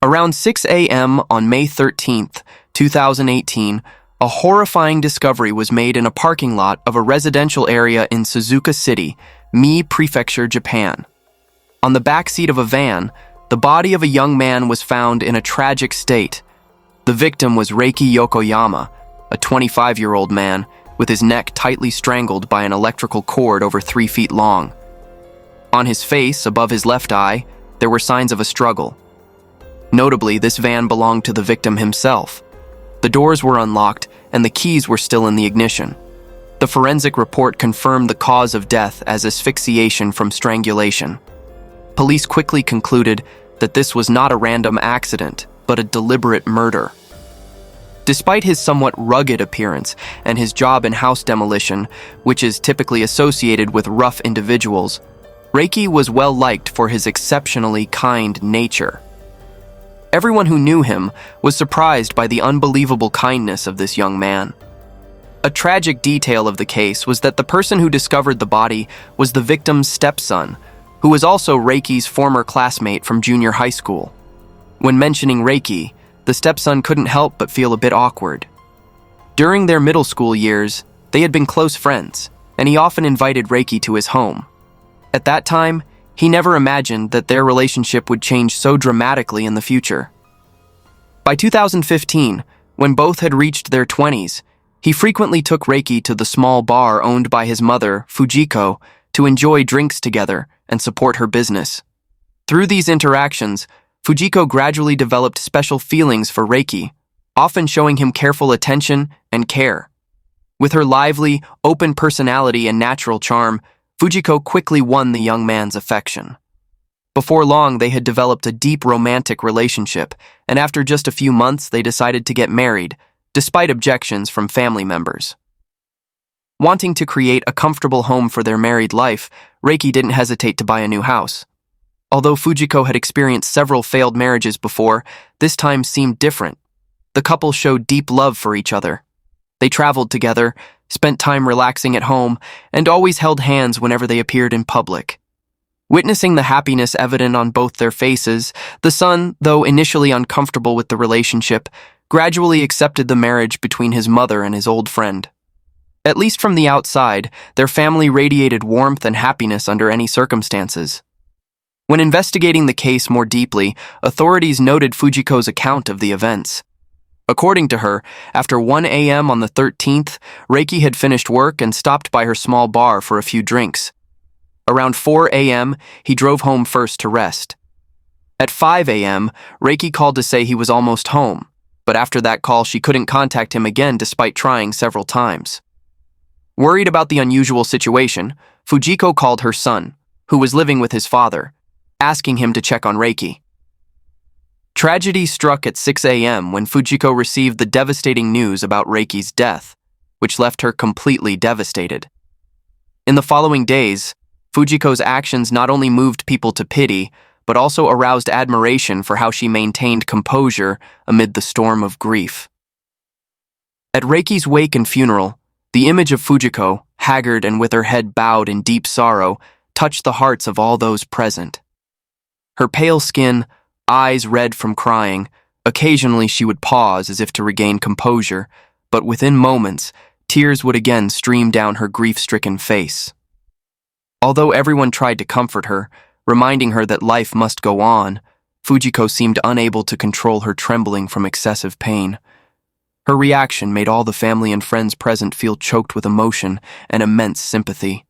Around 6 a.m. on May 13th, 2018, a horrifying discovery was made in a parking lot of a residential area in Suzuka City, Mie Prefecture, Japan. On the back seat of a van, the body of a young man was found in a tragic state. The victim was Reiki Yokoyama, a 25-year-old man with his neck tightly strangled by an electrical cord over 3 feet long. On his face, above his left eye, there were signs of a struggle. Notably, this van belonged to the victim himself. The doors were unlocked and the keys were still in the ignition. The forensic report confirmed the cause of death as asphyxiation from strangulation. Police quickly concluded that this was not a random accident, but a deliberate murder. Despite his somewhat rugged appearance and his job in house demolition, which is typically associated with rough individuals, Reiki was well liked for his exceptionally kind nature. Everyone who knew him was surprised by the unbelievable kindness of this young man. A tragic detail of the case was that the person who discovered the body was the victim's stepson, who was also Reiki's former classmate from junior high school. When mentioning Reiki, the stepson couldn't help but feel a bit awkward. During their middle school years, they had been close friends, and he often invited Reiki to his home. At that time, he never imagined that their relationship would change so dramatically in the future. By 2015, when both had reached their 20s, he frequently took Reiki to the small bar owned by his mother, Fujiko, to enjoy drinks together and support her business. Through these interactions, Fujiko gradually developed special feelings for Reiki, often showing him careful attention and care. With her lively, open personality and natural charm, Fujiko quickly won the young man's affection. Before long, they had developed a deep romantic relationship, and after just a few months, they decided to get married, despite objections from family members. Wanting to create a comfortable home for their married life, Reiki didn't hesitate to buy a new house. Although Fujiko had experienced several failed marriages before, this time seemed different. The couple showed deep love for each other. They traveled together, spent time relaxing at home, and always held hands whenever they appeared in public. Witnessing the happiness evident on both their faces, the son, though initially uncomfortable with the relationship, gradually accepted the marriage between his mother and his old friend. At least from the outside, their family radiated warmth and happiness under any circumstances. When investigating the case more deeply, authorities noted Fujiko's account of the events. According to her, after 1 a.m. on the 13th, Reiki had finished work and stopped by her small bar for a few drinks. Around 4 a.m., he drove home first to rest. At 5 a.m., Reiki called to say he was almost home, but after that call she couldn't contact him again despite trying several times. Worried about the unusual situation, Fujiko called her son, who was living with his father, asking him to check on Reiki. Tragedy struck at 6 a.m. when Fujiko received the devastating news about Reiki's death, which left her completely devastated. In the following days, Fujiko's actions not only moved people to pity, but also aroused admiration for how she maintained composure amid the storm of grief. At Reiki's wake and funeral, the image of Fujiko, haggard and with her head bowed in deep sorrow, touched the hearts of all those present. Her pale skin, eyes red from crying, occasionally she would pause as if to regain composure, but within moments, tears would again stream down her grief-stricken face. Although everyone tried to comfort her, reminding her that life must go on, Fujiko seemed unable to control her trembling from excessive pain. Her reaction made all the family and friends present feel choked with emotion and immense sympathy.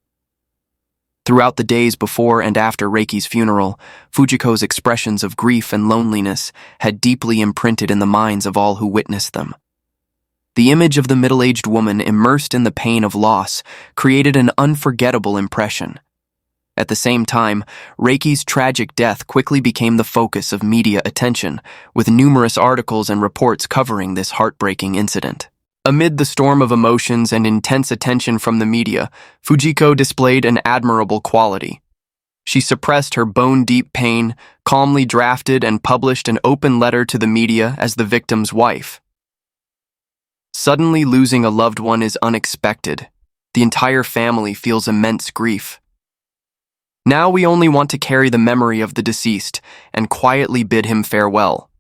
Throughout the days before and after Reiki's funeral, Fujiko's expressions of grief and loneliness had deeply imprinted in the minds of all who witnessed them. The image of the middle-aged woman immersed in the pain of loss created an unforgettable impression. At the same time, Reiki's tragic death quickly became the focus of media attention, with numerous articles and reports covering this heartbreaking incident. Amid the storm of emotions and intense attention from the media, Fujiko displayed an admirable quality. She suppressed her bone-deep pain, calmly drafted and published an open letter to the media as the victim's wife. Suddenly losing a loved one is unexpected. The entire family feels immense grief. Now we only want to carry the memory of the deceased and quietly bid him farewell.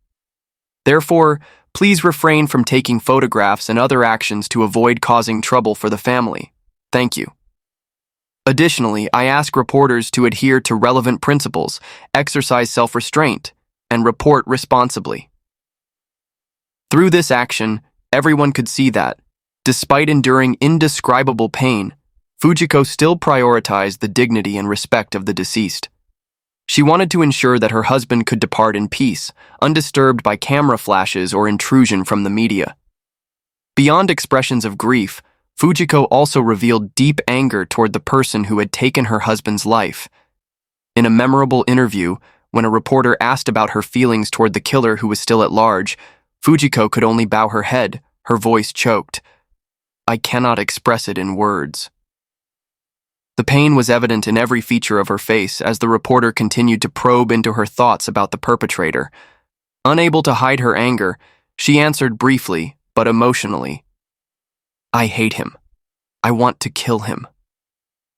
Therefore, please refrain from taking photographs and other actions to avoid causing trouble for the family. Thank you. Additionally, I ask reporters to adhere to relevant principles, exercise self-restraint, and report responsibly. Through this action, everyone could see that, despite enduring indescribable pain, Fujiko still prioritized the dignity and respect of the deceased. She wanted to ensure that her husband could depart in peace, undisturbed by camera flashes or intrusion from the media. Beyond expressions of grief, Fujiko also revealed deep anger toward the person who had taken her husband's life. In a memorable interview, when a reporter asked about her feelings toward the killer who was still at large, Fujiko could only bow her head, her voice choked. "I cannot express it in words." The pain was evident in every feature of her face as the reporter continued to probe into her thoughts about the perpetrator. Unable to hide her anger, she answered briefly, but emotionally, "I hate him. I want to kill him."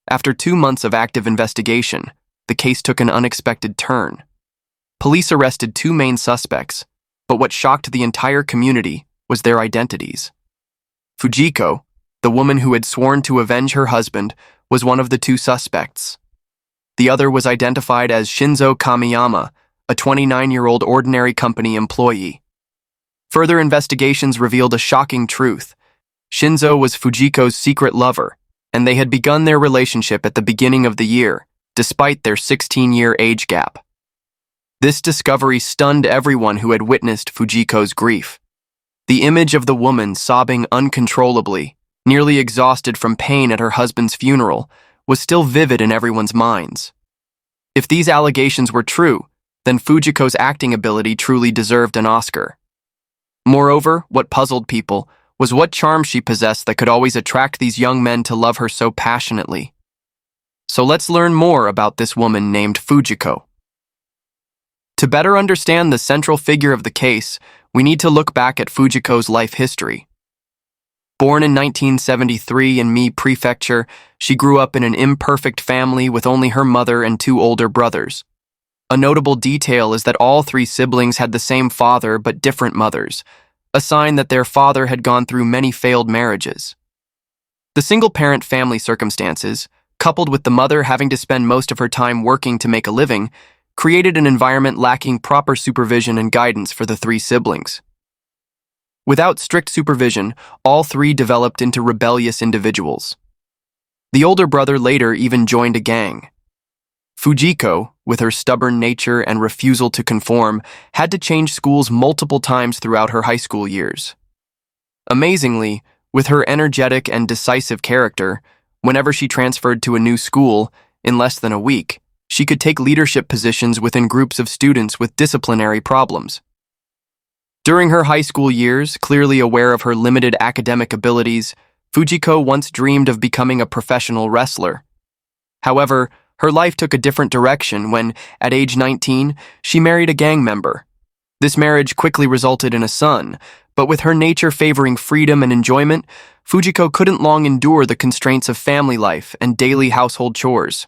After 2 months of active investigation, the case took an unexpected turn. Police arrested 2 main suspects, but what shocked the entire community was their identities. Fujiko, the woman who had sworn to avenge her husband, was one of the 2 suspects. The other was identified as Shinzo Kamiyama, a 29-year-old ordinary company employee. Further investigations revealed a shocking truth. Shinzo was Fujiko's secret lover, and they had begun their relationship at the beginning of the year, despite their 16-year age gap. This discovery stunned everyone who had witnessed Fujiko's grief. The image of the woman sobbing uncontrollably, nearly exhausted from pain at her husband's funeral, was still vivid in everyone's minds. If these allegations were true, then Fujiko's acting ability truly deserved an Oscar. Moreover, what puzzled people was what charm she possessed that could always attract these young men to love her so passionately. So let's learn more about this woman named Fujiko. To better understand the central figure of the case, we need to look back at Fujiko's life history. Born in 1973 in Mie Prefecture, she grew up in an imperfect family with only her mother and 2 older brothers. A notable detail is that all 3 siblings had the same father but different mothers, a sign that their father had gone through many failed marriages. The single-parent family circumstances, coupled with the mother having to spend most of her time working to make a living, created an environment lacking proper supervision and guidance for the 3 siblings. Without strict supervision, all 3 developed into rebellious individuals. The older brother later even joined a gang. Fujiko, with her stubborn nature and refusal to conform, had to change schools multiple times throughout her high school years. Amazingly, with her energetic and decisive character, whenever she transferred to a new school, in less than a week, she could take leadership positions within groups of students with disciplinary problems. During her high school years, clearly aware of her limited academic abilities, Fujiko once dreamed of becoming a professional wrestler. However, her life took a different direction when, at age 19, she married a gang member. This marriage quickly resulted in a son, but with her nature favoring freedom and enjoyment, Fujiko couldn't long endure the constraints of family life and daily household chores.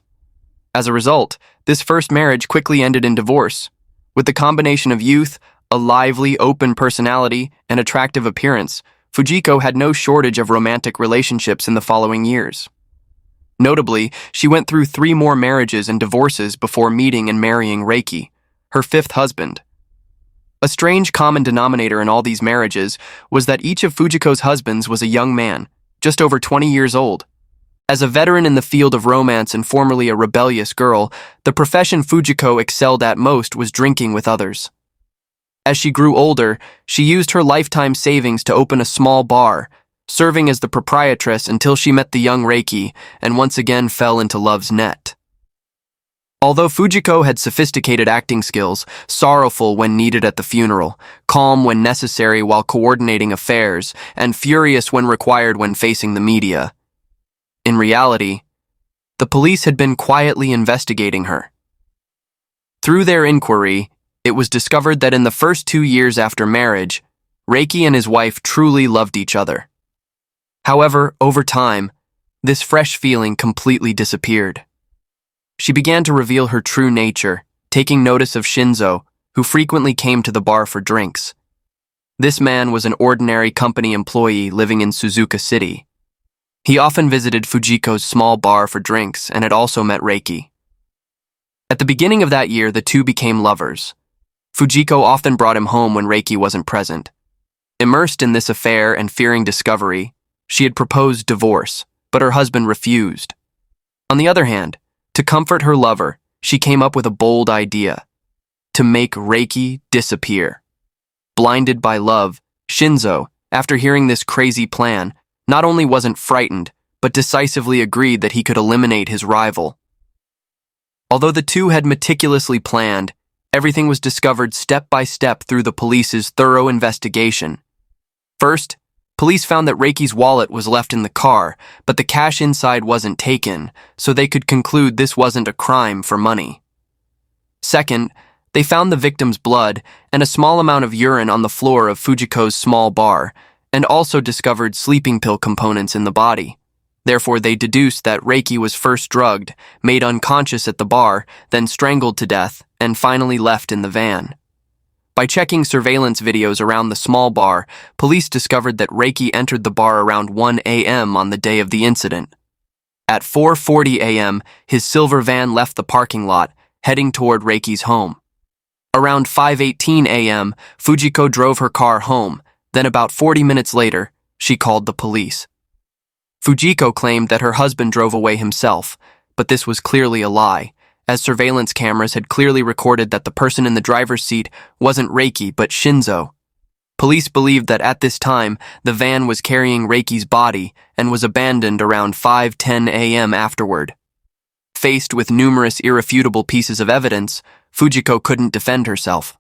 As a result, this first marriage quickly ended in divorce. With the combination of youth, a lively, open personality, and attractive appearance, Fujiko had no shortage of romantic relationships in the following years. Notably, she went through 3 more marriages and divorces before meeting and marrying Reiki, her 5th husband. A strange common denominator in all these marriages was that each of Fujiko's husbands was a young man, just over 20 years old. As a veteran in the field of romance and formerly a rebellious girl, the profession Fujiko excelled at most was drinking with others. As she grew older, she used her lifetime savings to open a small bar, serving as the proprietress until she met the young Reiki and once again fell into love's net. Although Fujiko had sophisticated acting skills, sorrowful when needed at the funeral, calm when necessary while coordinating affairs, and furious when required when facing the media, in reality, the police had been quietly investigating her. Through their inquiry, it was discovered that in the first 2 years after marriage, Reiki and his wife truly loved each other. However, over time, this fresh feeling completely disappeared. She began to reveal her true nature, taking notice of Shinzo, who frequently came to the bar for drinks. This man was an ordinary company employee living in Suzuka City. He often visited Fujiko's small bar for drinks and had also met Reiki. At the beginning of that year, the two became lovers. Fujiko often brought him home when Reiki wasn't present. Immersed in this affair and fearing discovery, she had proposed divorce, but her husband refused. On the other hand, to comfort her lover, she came up with a bold idea: to make Reiki disappear. Blinded by love, Shinzo, after hearing this crazy plan, not only wasn't frightened, but decisively agreed that he could eliminate his rival. Although the two had meticulously planned, everything was discovered step by step through the police's thorough investigation. First, police found that Reiki's wallet was left in the car, but the cash inside wasn't taken, so they could conclude this wasn't a crime for money. Second, they found the victim's blood and a small amount of urine on the floor of Fujiko's small bar, and also discovered sleeping pill components in the body. Therefore, they deduced that Reiki was first drugged, made unconscious at the bar, then strangled to death, and finally left in the van. By checking surveillance videos around the small bar, police discovered that Reiki entered the bar around 1 a.m. on the day of the incident. At 4:40 a.m., his silver van left the parking lot, heading toward Reiki's home. Around 5:18 a.m., Fujiko drove her car home. Then about 40 minutes later, she called the police. Fujiko claimed that her husband drove away himself, but this was clearly a lie, as surveillance cameras had clearly recorded that the person in the driver's seat wasn't Reiki but Shinzo. Police believed that at this time, the van was carrying Reiki's body and was abandoned around 5:10 a.m. afterward. Faced with numerous irrefutable pieces of evidence, Fujiko couldn't defend herself.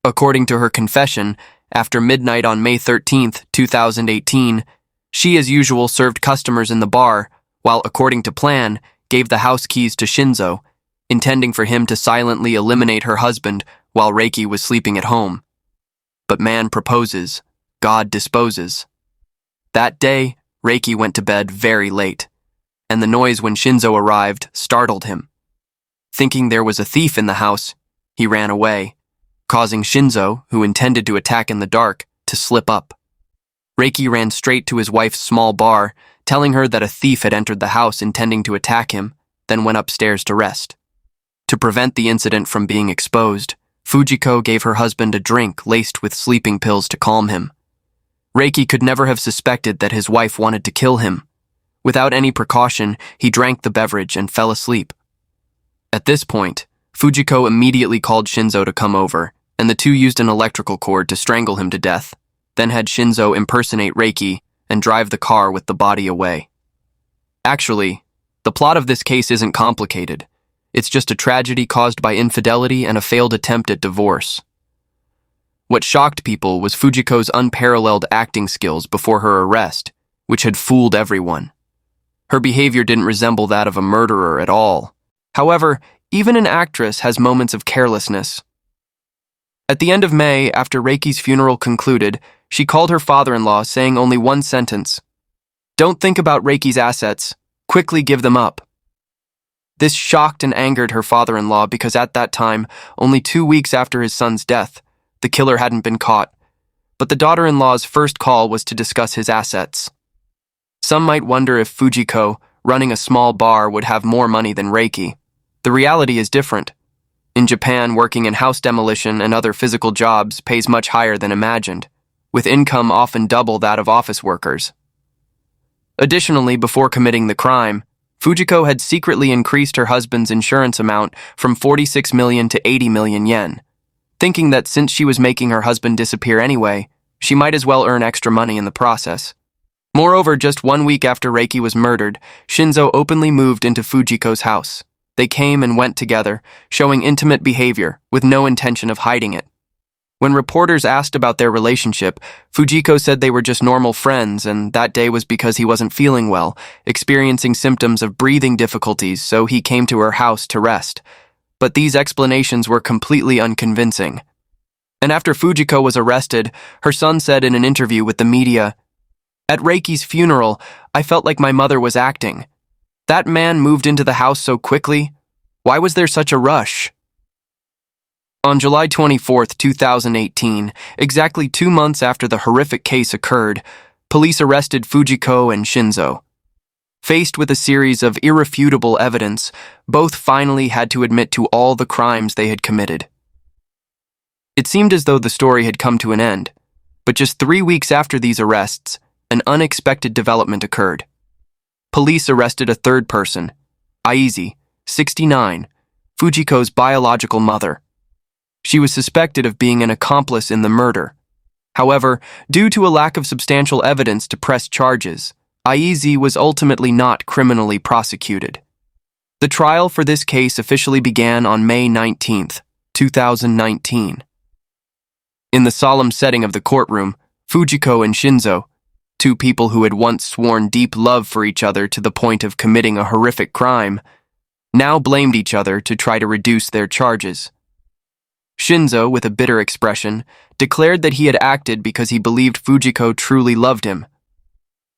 According to her confession, after midnight on May 13, 2018, she as usual served customers in the bar, while according to plan, gave the house keys to Shinzo, intending for him to silently eliminate her husband while Reiki was sleeping at home. But man proposes, God disposes. That day, Reiki went to bed very late, and the noise when Shinzo arrived startled him. Thinking there was a thief in the house, he ran away, causing Shinzo, who intended to attack in the dark, to slip up. Reiki ran straight to his wife's small bar, telling her that a thief had entered the house intending to attack him, then went upstairs to rest. To prevent the incident from being exposed, Fujiko gave her husband a drink laced with sleeping pills to calm him. Reiki could never have suspected that his wife wanted to kill him. Without any precaution, he drank the beverage and fell asleep. At this point, Fujiko immediately called Shinzo to come over, and the two used an electrical cord to strangle him to death, then had Shinzo impersonate Reiki and drive the car with the body away. Actually, the plot of this case isn't complicated. It's just a tragedy caused by infidelity and a failed attempt at divorce. What shocked people was Fujiko's unparalleled acting skills before her arrest, which had fooled everyone. Her behavior didn't resemble that of a murderer at all. However, even an actress has moments of carelessness. At the end of May, after Reiki's funeral concluded, she called her father-in-law, saying only one sentence: "Don't think about Reiki's assets, quickly give them up." This shocked and angered her father-in-law because at that time, only 2 weeks after his son's death, the killer hadn't been caught, but the daughter-in-law's first call was to discuss his assets. Some might wonder if Fujiko, running a small bar, would have more money than Reiki. The reality is different. In Japan, working in house demolition and other physical jobs pays much higher than imagined, with income often double that of office workers. Additionally, before committing the crime, Fujiko had secretly increased her husband's insurance amount from 46 million to 80 million yen, thinking that since she was making her husband disappear anyway, she might as well earn extra money in the process. Moreover, just 1 week after Reiki was murdered, Shinzo openly moved into Fujiko's house. They came and went together, showing intimate behavior, with no intention of hiding it. When reporters asked about their relationship, Fujiko said they were just normal friends, and that day was because he wasn't feeling well, experiencing symptoms of breathing difficulties, so he came to her house to rest. But these explanations were completely unconvincing. And after Fujiko was arrested, her son said in an interview with the media, "At Reiki's funeral, I felt like my mother was acting. That man moved into the house so quickly. Why was there such a rush?" On July 24th, 2018, exactly 2 months after the horrific case occurred, police arrested Fujiko and Shinzo. Faced with a series of irrefutable evidence, both finally had to admit to all the crimes they had committed. It seemed as though the story had come to an end, but just 3 weeks after these arrests, an unexpected development occurred. Police arrested a third person, Aizi, 69, Fujiko's biological mother. She was suspected of being an accomplice in the murder. However, due to a lack of substantial evidence to press charges, Aizi was ultimately not criminally prosecuted. The trial for this case officially began on May 19, 2019. In the solemn setting of the courtroom, Fujiko and Shinzo, two people who had once sworn deep love for each other to the point of committing a horrific crime, now blamed each other to try to reduce their charges. Shinzo, with a bitter expression, declared that he had acted because he believed Fujiko truly loved him.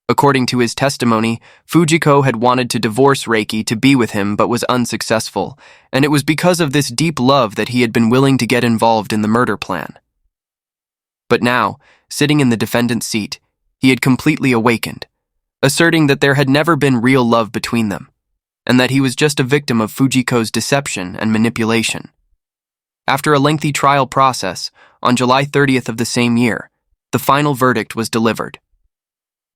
According to his testimony, Fujiko had wanted to divorce Reiki to be with him but was unsuccessful, and it was because of this deep love that he had been willing to get involved in the murder plan. But now, sitting in the defendant's seat, he had completely awakened, asserting that there had never been real love between them, and that he was just a victim of Fujiko's deception and manipulation. After a lengthy trial process, on July 30th of the same year, the final verdict was delivered.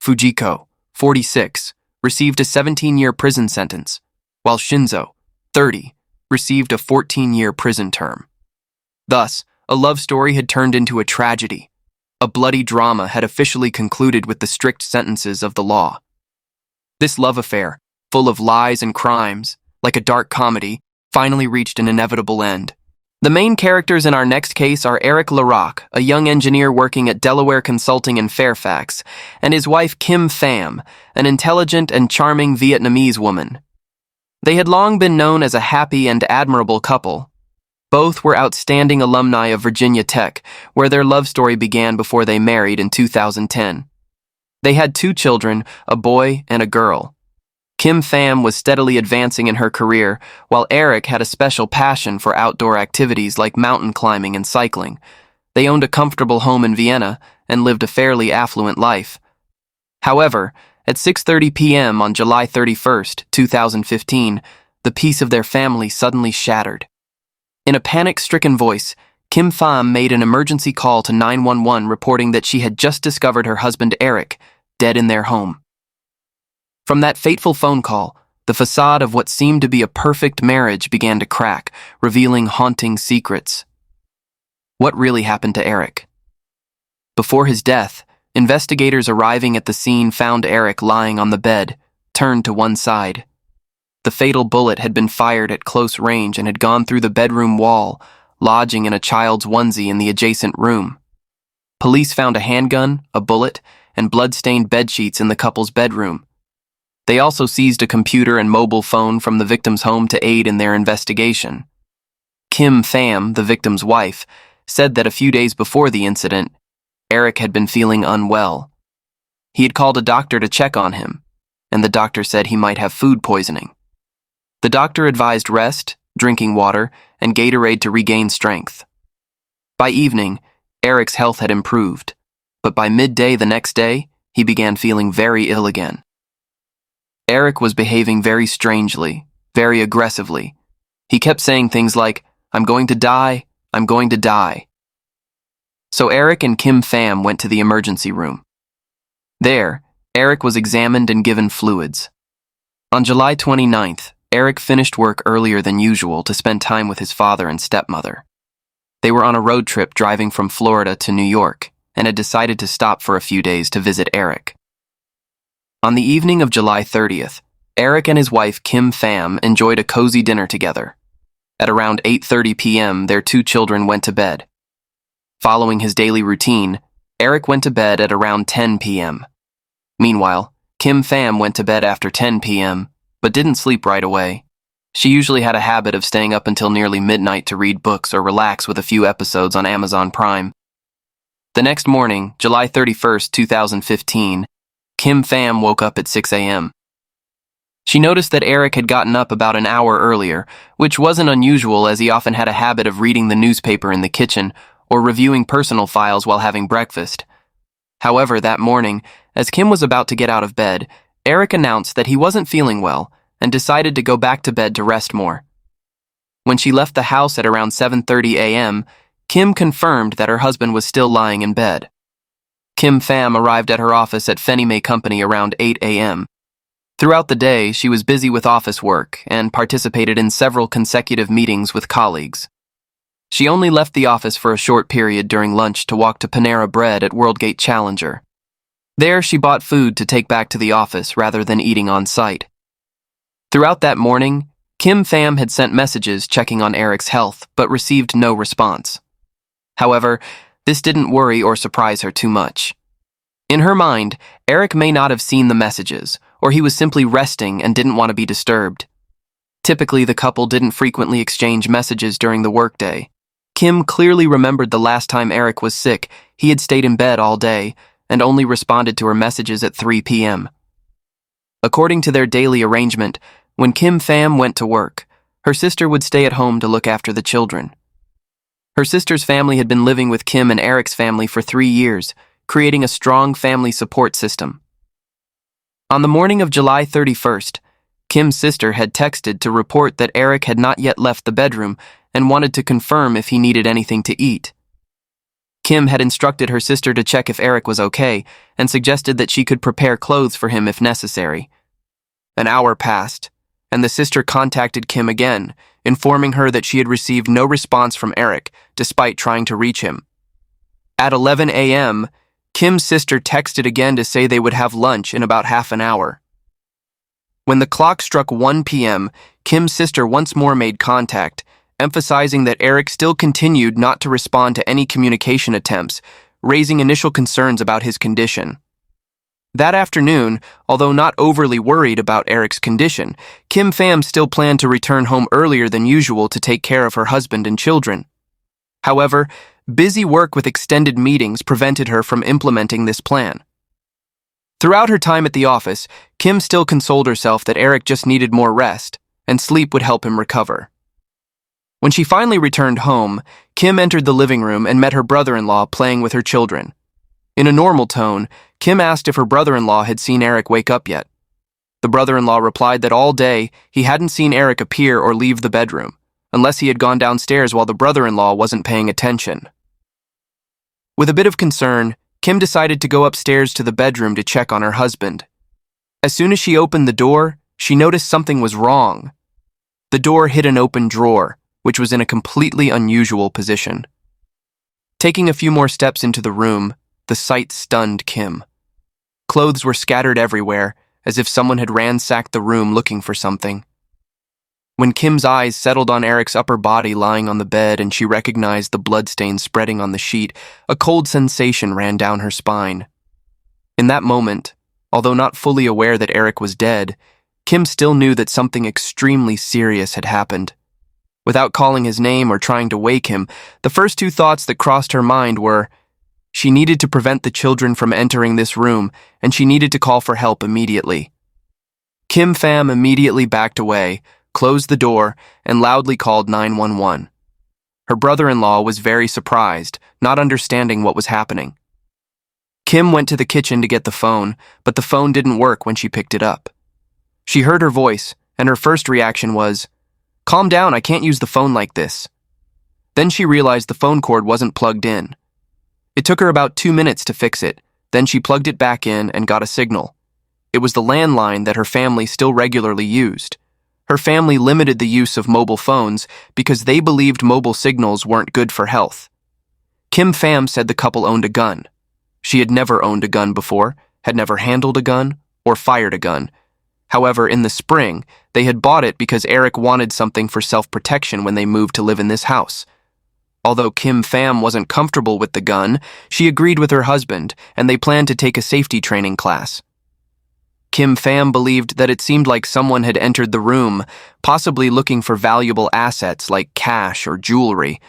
Fujiko, 46, received a 17-year prison sentence, while Shinzo, 30, received a 14-year prison term. Thus, a love story had turned into a tragedy. A bloody drama had officially concluded with the strict sentences of the law. This love affair, full of lies and crimes, like a dark comedy, finally reached an inevitable end. The main characters in our next case are Eric Larocque, a young engineer working at Delaware Consulting in Fairfax, and his wife Kim Pham, an intelligent and charming Vietnamese woman. They had long been known as a happy and admirable couple. Both were outstanding alumni of Virginia Tech, where their love story began before they married in 2010. They had 2 children, a boy and a girl. Kim Pham was steadily advancing in her career, while Eric had a special passion for outdoor activities like mountain climbing and cycling. They owned a comfortable home in Vienna and lived a fairly affluent life. However, at 6:30 p.m. on July 31st, 2015, the peace of their family suddenly shattered. In a panic-stricken voice, Kim Pham made an emergency call to 911 reporting that she had just discovered her husband Eric dead in their home. From that fateful phone call, the facade of what seemed to be a perfect marriage began to crack, revealing haunting secrets. What really happened to Eric? Before his death, investigators arriving at the scene found Eric lying on the bed, turned to one side. The fatal bullet had been fired at close range and had gone through the bedroom wall, lodging in a child's onesie in the adjacent room. Police found a handgun, a bullet, and blood-stained bedsheets in the couple's bedroom. They also seized a computer and mobile phone from the victim's home to aid in their investigation. Kim Pham, the victim's wife, said that a few days before the incident, Eric had been feeling unwell. He had called a doctor to check on him, and the doctor said he might have food poisoning. The doctor advised rest, drinking water, and Gatorade to regain strength. By evening, Eric's health had improved, but by midday the next day, he began feeling very ill again. Eric was behaving very strangely, very aggressively. He kept saying things like, "I'm going to die, I'm going to die." So Eric and Kim Pham went to the emergency room. There, Eric was examined and given fluids. On July 29th, Eric finished work earlier than usual to spend time with his father and stepmother. They were on a road trip driving from Florida to New York and had decided to stop for a few days to visit Eric. On the evening of July 30th, Eric and his wife Kim Pham enjoyed a cozy dinner together. At around 8:30 p.m., their 2 children went to bed. Following his daily routine, Eric went to bed at around 10 p.m. Meanwhile, Kim Pham went to bed after 10 p.m., but didn't sleep right away. She usually had a habit of staying up until nearly midnight to read books or relax with a few episodes on Amazon Prime. The next morning, July 31st, 2015, Kim Pham woke up at 6 a.m. She noticed that Eric had gotten up about an hour earlier, which wasn't unusual as he often had a habit of reading the newspaper in the kitchen or reviewing personal files while having breakfast. However, that morning, as Kim was about to get out of bed, Eric announced that he wasn't feeling well and decided to go back to bed to rest more. When she left the house at around 7:30 a.m., Kim confirmed that her husband was still lying in bed. Kim Pham arrived at her office at Fannie Mae Company around 8 a.m. Throughout the day, she was busy with office work and participated in several consecutive meetings with colleagues. She only left the office for a short period during lunch to walk to Panera Bread at Worldgate Challenger. There, she bought food to take back to the office rather than eating on site. Throughout that morning, Kim Pham had sent messages checking on Eric's health, but received no response. However, this didn't worry or surprise her too much. In her mind, Eric may not have seen the messages, or he was simply resting and didn't want to be disturbed. Typically, the couple didn't frequently exchange messages during the workday. Kim clearly remembered the last time Eric was sick, he had stayed in bed all day and only responded to her messages at 3 p.m. According to their daily arrangement, when Kim Pham went to work, her sister would stay at home to look after the children. Her sister's family had been living with Kim and Eric's family for 3 years, creating a strong family support system. On the morning of July 31st, Kim's sister had texted to report that Eric had not yet left the bedroom and wanted to confirm if he needed anything to eat. Kim had instructed her sister to check if Eric was okay and suggested that she could prepare clothes for him if necessary. An hour passed, and the sister contacted Kim again, informing her that she had received no response from Eric despite trying to reach him. At 11 a.m., Kim's sister texted again to say they would have lunch in about half an hour. When the clock struck 1 p.m., Kim's sister once more made contact, emphasizing that Eric still continued not to respond to any communication attempts, raising initial concerns about his condition. That afternoon, although not overly worried about Eric's condition, Kim Pham still planned to return home earlier than usual to take care of her husband and children. However, busy work with extended meetings prevented her from implementing this plan. Throughout her time at the office, Kim still consoled herself that Eric just needed more rest, and sleep would help him recover. When she finally returned home, Kim entered the living room and met her brother-in-law playing with her children. In a normal tone, Kim asked if her brother-in-law had seen Eric wake up yet. The brother-in-law replied that all day he hadn't seen Eric appear or leave the bedroom, unless he had gone downstairs while the brother-in-law wasn't paying attention. With a bit of concern, Kim decided to go upstairs to the bedroom to check on her husband. As soon as she opened the door, she noticed something was wrong. The door hid an open drawer, which was in a completely unusual position. Taking a few more steps into the room, the sight stunned Kim. Clothes were scattered everywhere, as if someone had ransacked the room looking for something. When Kim's eyes settled on Eric's upper body lying on the bed and she recognized the bloodstains spreading on the sheet, a cold sensation ran down her spine. In that moment, although not fully aware that Eric was dead, Kim still knew that something extremely serious had happened. Without calling his name or trying to wake him, the first two thoughts that crossed her mind were, she needed to prevent the children from entering this room, and she needed to call for help immediately. Kim Pham immediately backed away, closed the door, and loudly called 911. Her brother-in-law was very surprised, not understanding what was happening. Kim went to the kitchen to get the phone, but the phone didn't work when she picked it up. She heard her voice, and her first reaction was, "Calm down, I can't use the phone like this." Then she realized the phone cord wasn't plugged in. It took her about 2 minutes to fix it, then she plugged it back in and got a signal. It was the landline that her family still regularly used. Her family limited the use of mobile phones because they believed mobile signals weren't good for health. Kim Pham said the couple owned a gun. She had never owned a gun before, had never handled a gun, or fired a gun. However, in the spring, they had bought it because Eric wanted something for self-protection when they moved to live in this house. Although Kim Pham wasn't comfortable with the gun, she agreed with her husband, and they planned to take a safety training class. Kim Pham believed that it seemed like someone had entered the room, possibly looking for valuable assets like cash or jewelry.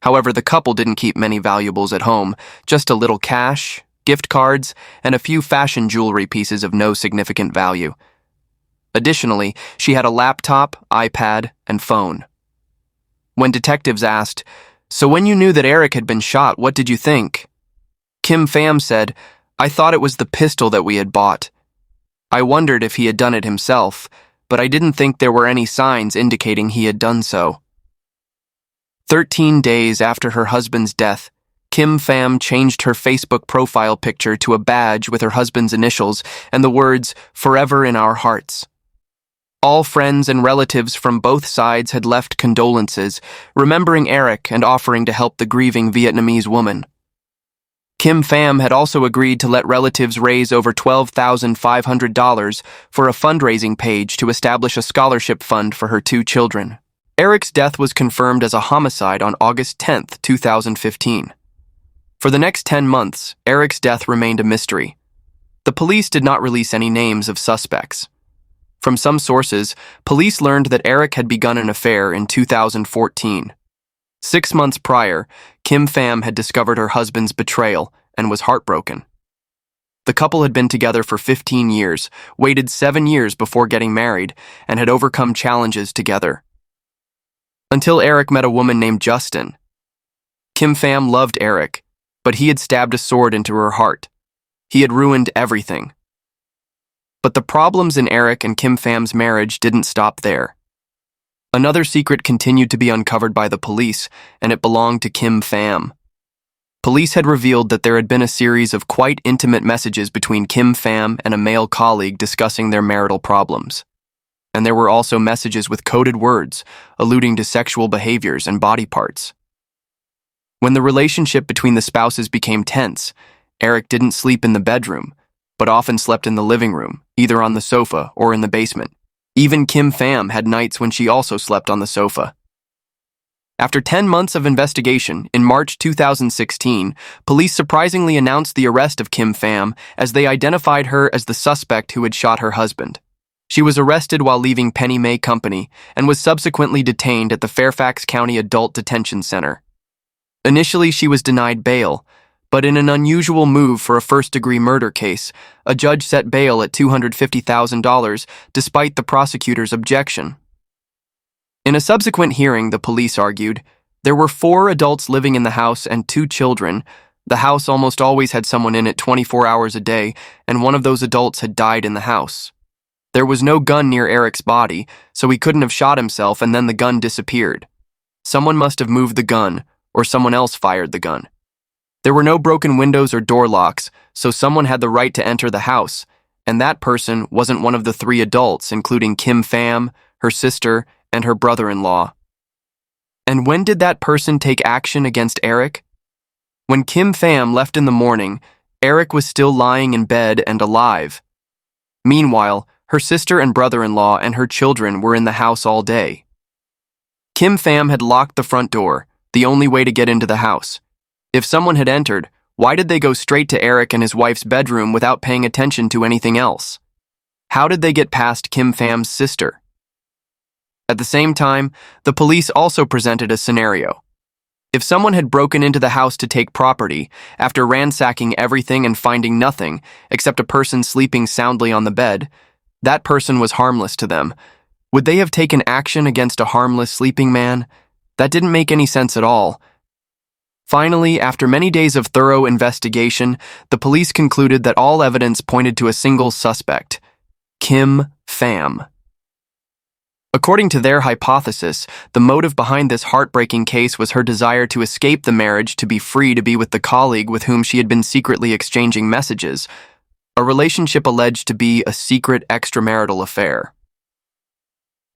However, the couple didn't keep many valuables at home, just a little cash, gift cards, and a few fashion jewelry pieces of no significant value. Additionally, she had a laptop, iPad, and phone. When detectives asked, "So when you knew that Eric had been shot, what did you think?" Kim Pham said, "I thought it was the pistol that we had bought. I wondered if he had done it himself, but I didn't think there were any signs indicating he had done so." 13 days after her husband's death, Kim Pham changed her Facebook profile picture to a badge with her husband's initials and the words, "Forever in our hearts." All friends and relatives from both sides had left condolences, remembering Eric and offering to help the grieving Vietnamese woman. Kim Pham had also agreed to let relatives raise over $12,500 for a fundraising page to establish a scholarship fund for her 2 children. Eric's death was confirmed as a homicide on August 10, 2015. For the next 10 months, Eric's death remained a mystery. The police did not release any names of suspects. From some sources, police learned that Eric had begun an affair in 2014. 6 months prior, Kim Pham had discovered her husband's betrayal and was heartbroken. The couple had been together for 15 years, waited 7 years before getting married, and had overcome challenges together. Until Eric met a woman named Justin. Kim Pham loved Eric, but he had stabbed a sword into her heart. He had ruined everything. But the problems in Eric and Kim Pham's marriage didn't stop there. Another secret continued to be uncovered by the police, and it belonged to Kim Pham. Police had revealed that there had been a series of quite intimate messages between Kim Pham and a male colleague discussing their marital problems. And there were also messages with coded words, alluding to sexual behaviors and body parts. When the relationship between the spouses became tense, Eric didn't sleep in the bedroom, but often slept in the living room, either on the sofa or in the basement. Even Kim Pham had nights when she also slept on the sofa. After 10 months of investigation, in March 2016, police surprisingly announced the arrest of Kim Pham as they identified her as the suspect who had shot her husband. She was arrested while leaving Penny May Company and was subsequently detained at the Fairfax County Adult Detention Center. Initially, she was denied bail, but in an unusual move for a first-degree murder case, a judge set bail at $250,000 despite the prosecutor's objection. In a subsequent hearing, the police argued, there were 4 adults living in the house and 2 children. The house almost always had someone in it 24 hours a day, and one of those adults had died in the house. There was no gun near Eric's body, so he couldn't have shot himself and then the gun disappeared. Someone must have moved the gun, or someone else fired the gun. There were no broken windows or door locks, so someone had the right to enter the house, and that person wasn't one of the 3 adults, including Kim Pham, her sister, and her brother-in-law. And when did that person take action against Eric? When Kim Pham left in the morning, Eric was still lying in bed and alive. Meanwhile, her sister and brother-in-law and her children were in the house all day. Kim Pham had locked the front door, the only way to get into the house. If someone had entered, why did they go straight to Eric and his wife's bedroom without paying attention to anything else? How did they get past Kim Pham's sister? At the same time, the police also presented a scenario. If someone had broken into the house to take property, after ransacking everything and finding nothing except a person sleeping soundly on the bed, that person was harmless to them. Would they have taken action against a harmless sleeping man? That didn't make any sense at all. Finally, after many days of thorough investigation, the police concluded that all evidence pointed to a single suspect, Kim Pham. According to their hypothesis, the motive behind this heartbreaking case was her desire to escape the marriage to be free to be with the colleague with whom she had been secretly exchanging messages, a relationship alleged to be a secret extramarital affair.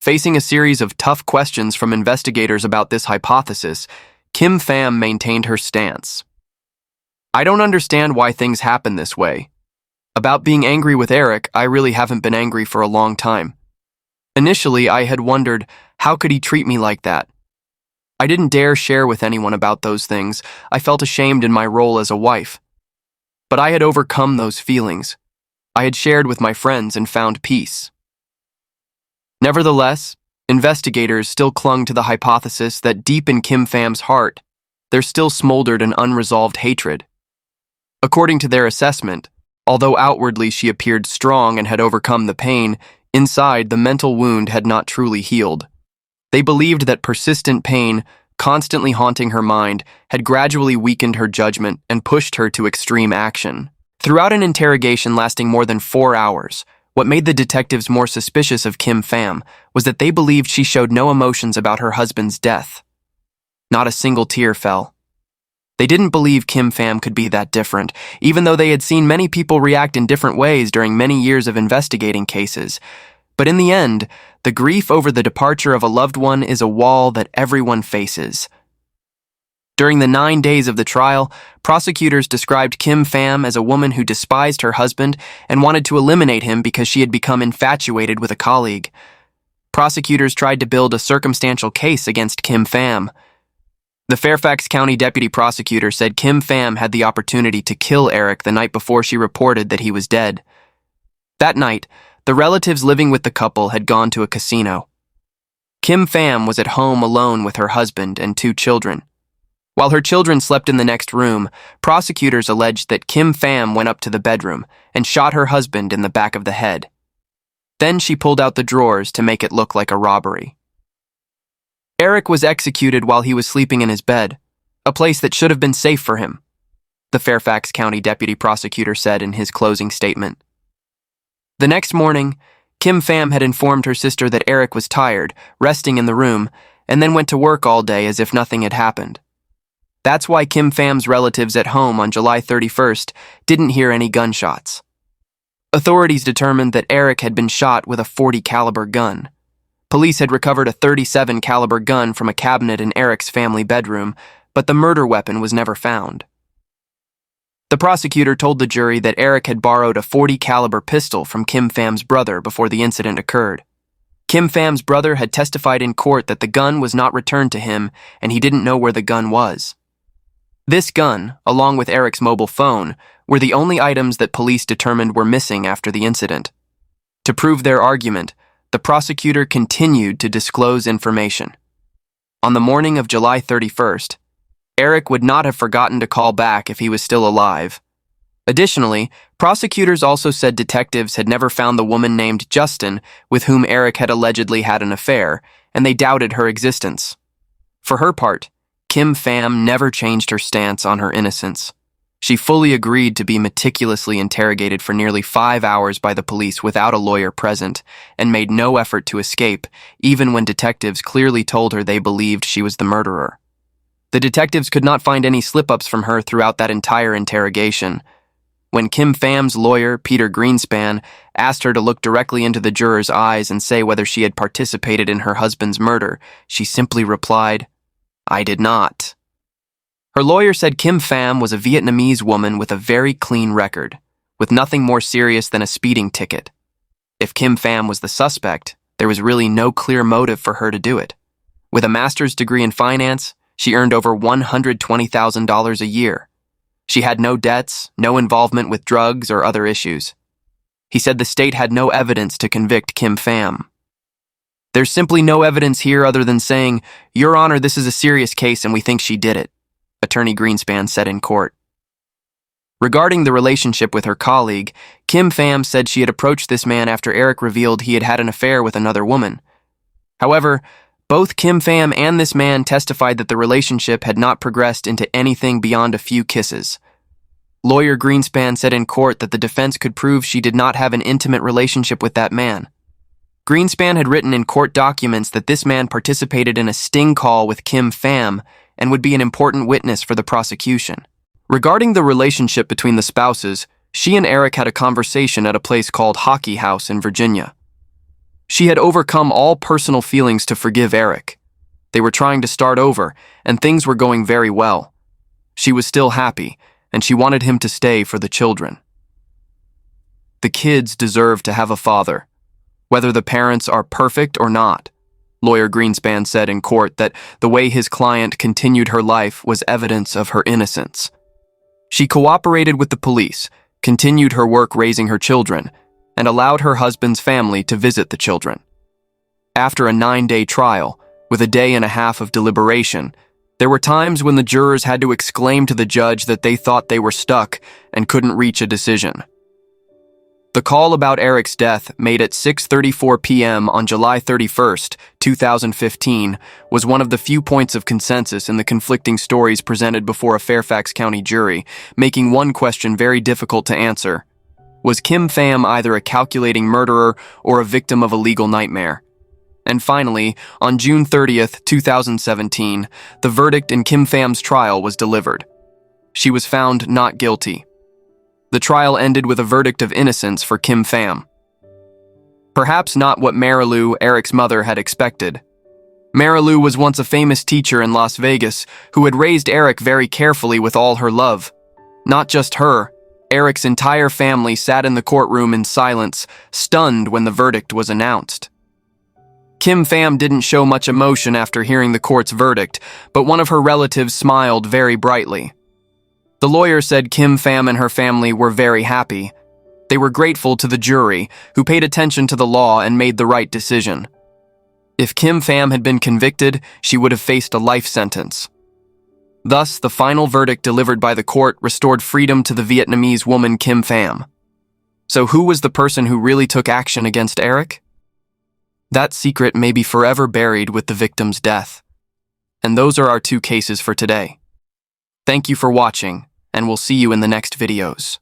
Facing a series of tough questions from investigators about this hypothesis, Kim Pham maintained her stance. "I don't understand why things happen this way. About being angry with Eric, I really haven't been angry for a long time. Initially, I had wondered, how could he treat me like that? I didn't dare share with anyone about those things. I felt ashamed in my role as a wife. But I had overcome those feelings. I had shared with my friends and found peace." Nevertheless, investigators still clung to the hypothesis that deep in Kim Pham's heart, there still smoldered an unresolved hatred. According to their assessment, although outwardly she appeared strong and had overcome the pain, Inside, the mental wound had not truly healed. They believed that persistent pain, constantly haunting her mind, had gradually weakened her judgment and pushed her to extreme action. Throughout an interrogation lasting more than 4 hours, what made the detectives more suspicious of Kim Pham was that they believed she showed no emotions about her husband's death. Not a single tear fell. They didn't believe Kim Pham could be that different, even though they had seen many people react in different ways during many years of investigating cases. But in the end, the grief over the departure of a loved one is a wall that everyone faces. During the 9 days of the trial, prosecutors described Kim Pham as a woman who despised her husband and wanted to eliminate him because she had become infatuated with a colleague. Prosecutors tried to build a circumstantial case against Kim Pham. The Fairfax County deputy prosecutor said Kim Pham had the opportunity to kill Eric the night before she reported that he was dead. That night, the relatives living with the couple had gone to a casino. Kim Pham was at home alone with her husband and 2 children. While her children slept in the next room, prosecutors alleged that Kim Pham went up to the bedroom and shot her husband in the back of the head. Then she pulled out the drawers to make it look like a robbery. Eric was executed while he was sleeping in his bed, a place that should have been safe for him, the Fairfax County deputy prosecutor said in his closing statement. The next morning, Kim Pham had informed her sister that Eric was tired, resting in the room, and then went to work all day as if nothing had happened. That's why Kim Pham's relatives at home on July 31st didn't hear any gunshots. Authorities determined that Eric had been shot with a .40 caliber gun. Police had recovered a .37 caliber gun from a cabinet in Eric's family bedroom, but the murder weapon was never found. The prosecutor told the jury that Eric had borrowed a .40 caliber pistol from Kim Pham's brother before the incident occurred. Kim Pham's brother had testified in court that the gun was not returned to him and he didn't know where the gun was. This gun, along with Eric's mobile phone, were the only items that police determined were missing after the incident. To prove their argument, the prosecutor continued to disclose information. On the morning of July 31st, Eric would not have forgotten to call back if he was still alive. Additionally, prosecutors also said detectives had never found the woman named Justin with whom Eric had allegedly had an affair, and they doubted her existence. For her part, Kim Pham never changed her stance on her innocence. She fully agreed to be meticulously interrogated for nearly 5 hours by the police without a lawyer present, and made no effort to escape, even when detectives clearly told her they believed she was the murderer. The detectives could not find any slip-ups from her throughout that entire interrogation. When Kim Pham's lawyer, Peter Greenspan, asked her to look directly into the juror's eyes and say whether she had participated in her husband's murder, she simply replied, "I did not." Her lawyer said Kim Pham was a Vietnamese woman with a very clean record, with nothing more serious than a speeding ticket. If Kim Pham was the suspect, there was really no clear motive for her to do it. With a master's degree in finance, she earned over $120,000 a year. She had no debts, no involvement with drugs or other issues. He said the state had no evidence to convict Kim Pham. "There's simply no evidence here other than saying, 'Your Honor, this is a serious case and we think she did it,'" Attorney Greenspan said in court. Regarding the relationship with her colleague, Kim Pham said she had approached this man after Eric revealed he had had an affair with another woman. However, both Kim Pham and this man testified that the relationship had not progressed into anything beyond a few kisses. Lawyer Greenspan said in court that the defense could prove she did not have an intimate relationship with that man. Greenspan had written in court documents that this man participated in a sting call with Kim Pham and would be an important witness for the prosecution. Regarding the relationship between the spouses, she and Eric had a conversation at a place called Hockey House in Virginia. She had overcome all personal feelings to forgive Eric. They were trying to start over, and things were going very well. She was still happy, and she wanted him to stay for the children. The kids deserve to have a father, whether the parents are perfect or not. Lawyer Greenspan said in court that the way his client continued her life was evidence of her innocence. She cooperated with the police, continued her work raising her children, and allowed her husband's family to visit the children. After a 9-day trial, with a day and a half of deliberation, there were times when the jurors had to exclaim to the judge that they thought they were stuck and couldn't reach a decision. The call about Eric's death, made at 6:34 p.m. on July 31st, 2015, was one of the few points of consensus in the conflicting stories presented before a Fairfax County jury, making one question very difficult to answer. Was Kim Pham either a calculating murderer or a victim of a legal nightmare? And finally, on June 30th, 2017, the verdict in Kim Pham's trial was delivered. She was found not guilty. The trial ended with a verdict of innocence for Kim Pham. Perhaps not what Marilu, Eric's mother, had expected. Marilu was once a famous teacher in Las Vegas who had raised Eric very carefully with all her love. Not just her, Eric's entire family sat in the courtroom in silence, stunned when the verdict was announced. Kim Pham didn't show much emotion after hearing the court's verdict, but one of her relatives smiled very brightly. The lawyer said Kim Pham and her family were very happy. They were grateful to the jury, who paid attention to the law and made the right decision. If Kim Pham had been convicted, she would have faced a life sentence. Thus, the final verdict delivered by the court restored freedom to the Vietnamese woman Kim Pham. So who was the person who really took action against Eric? That secret may be forever buried with the victim's death. And those are our two cases for today. Thank you for watching, and we'll see you in the next videos.